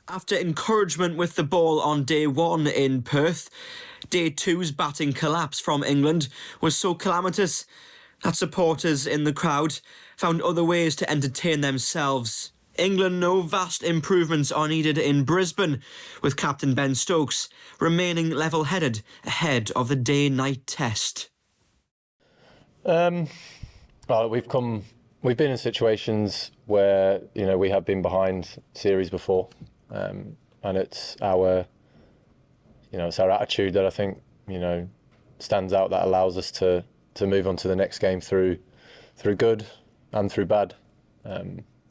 After encouragement with the ball on day one in Perth, day two's batting collapse from England was so calamitous that supporters in the crowd found other ways to entertain themselves. England know vast improvements are needed in Brisbane, with Captain Ben Stokes remaining level-headed ahead of the day-night test. Well, we've been in situations where we have been behind series before, and it's our attitude that I think stands out, that allows us to move on to the next game through good and through bad.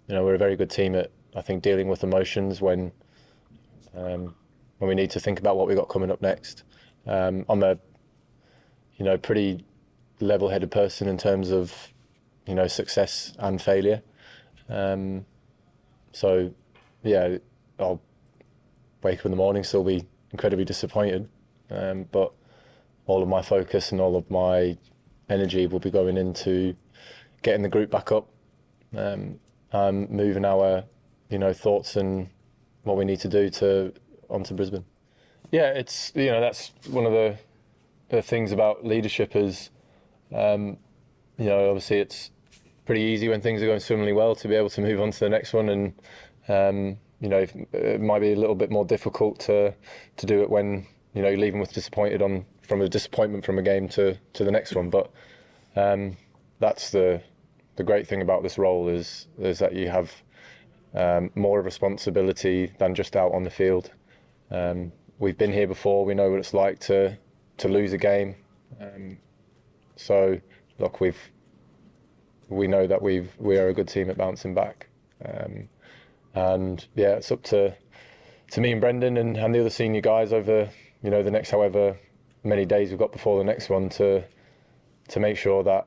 We're a very good team at, I think, dealing with emotions when we need to think about what we got coming up next. I'm a pretty level-headed person in terms of success and failure. So yeah, I'll wake up in the morning, still be incredibly disappointed, but all of my focus and all of my energy will be going into getting the group back up, and moving our thoughts and what we need to do onto Brisbane. Yeah, it's that's one of the things about leadership is obviously it's pretty easy when things are going swimmingly well to be able to move on to the next one, and it might be a little bit more difficult to do it when you're leaving with from a disappointment from a game to the next one. But that's the great thing about this role is that you have more responsibility than just out on the field. We've been here before, we know what it's like to lose a game. So look, we know that we are a good team at bouncing back. And yeah, it's up to me and Brendon and the other senior guys over the next however many days we've got before the next one to make sure that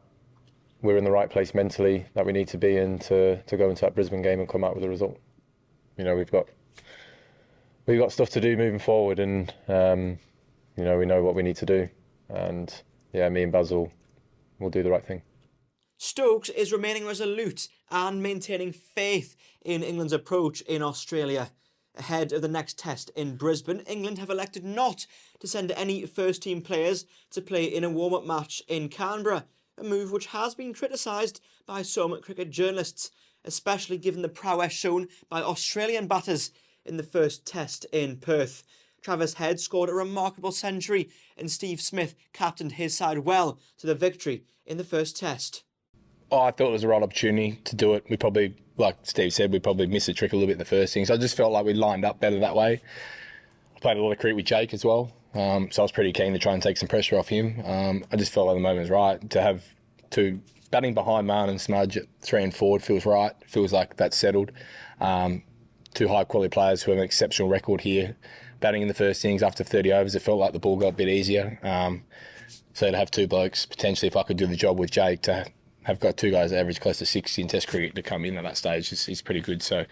we're in the right place mentally that we need to be in to go into that Brisbane game and come out with a result. We've got stuff to do moving forward, and we know what we need to do, and yeah, me and Basil will do the right thing. Stokes is remaining resolute and maintaining faith in England's approach in Australia. Ahead of the next test in Brisbane, England have elected not to send any first-team players to play in a warm-up match in Canberra, a move which has been criticised by some cricket journalists, especially given the prowess shown by Australian batters in the first test in Perth. Travis Head scored a remarkable century, and Steve Smith captained his side well to the victory in the first test. I thought it was the right opportunity to do it. We probably, like Steve said, we probably missed the trick a little bit in the first thing. So I just felt like we lined up better that way. I played a lot of cricket with Jake as well. So I was pretty keen to try and take some pressure off him. I just felt like the moment was right. To have two batting behind Marn and Smudge at 3 and 4 feels right. Feels like that's settled. Two high quality players who have an exceptional record here. Batting in the first innings after 30 overs, it felt like the ball got a bit easier. So to have two blokes, potentially if I could do the job with Jake, to have got two guys that average close to 60 in Test cricket to come in at that stage is pretty good. So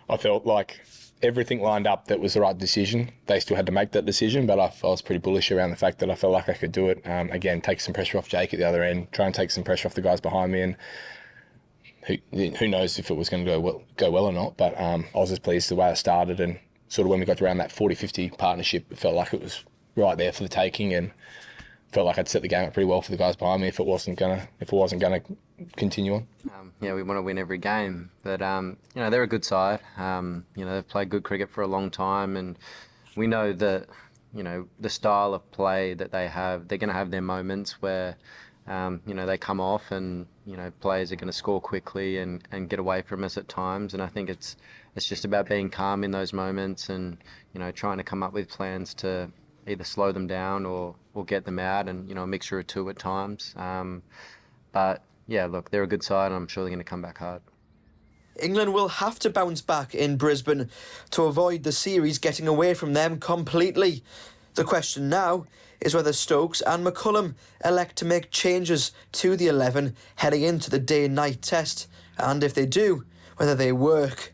I felt like everything lined up that was the right decision. They still had to make that decision, but I was pretty bullish around the fact that I felt like I could do it. Again, take some pressure off Jake at the other end, try and take some pressure off the guys behind me, and who knows if it was going to go well or not. But I was just pleased the way it started, and sort of when we got around that 40-50 partnership, it felt like it was right there for the taking, and felt like I'd set the game up pretty well for the guys behind me if it wasn't gonna continue on. We want to win every game, but they're a good side. They've played good cricket for a long time, and we know that the style of play that they have, they're going to have their moments where they come off and players are going to score quickly and get away from us at times. And I think it's just about being calm in those moments and trying to come up with plans to either slow them down or get them out, and a mixture of two at times. But yeah, look, they're a good side, and I'm sure they're going to come back hard. England will have to bounce back in Brisbane to avoid the series getting away from them completely. The question now is whether Stokes and McCullum elect to make changes to the 11 heading into the day-night test, and if they do, whether they work.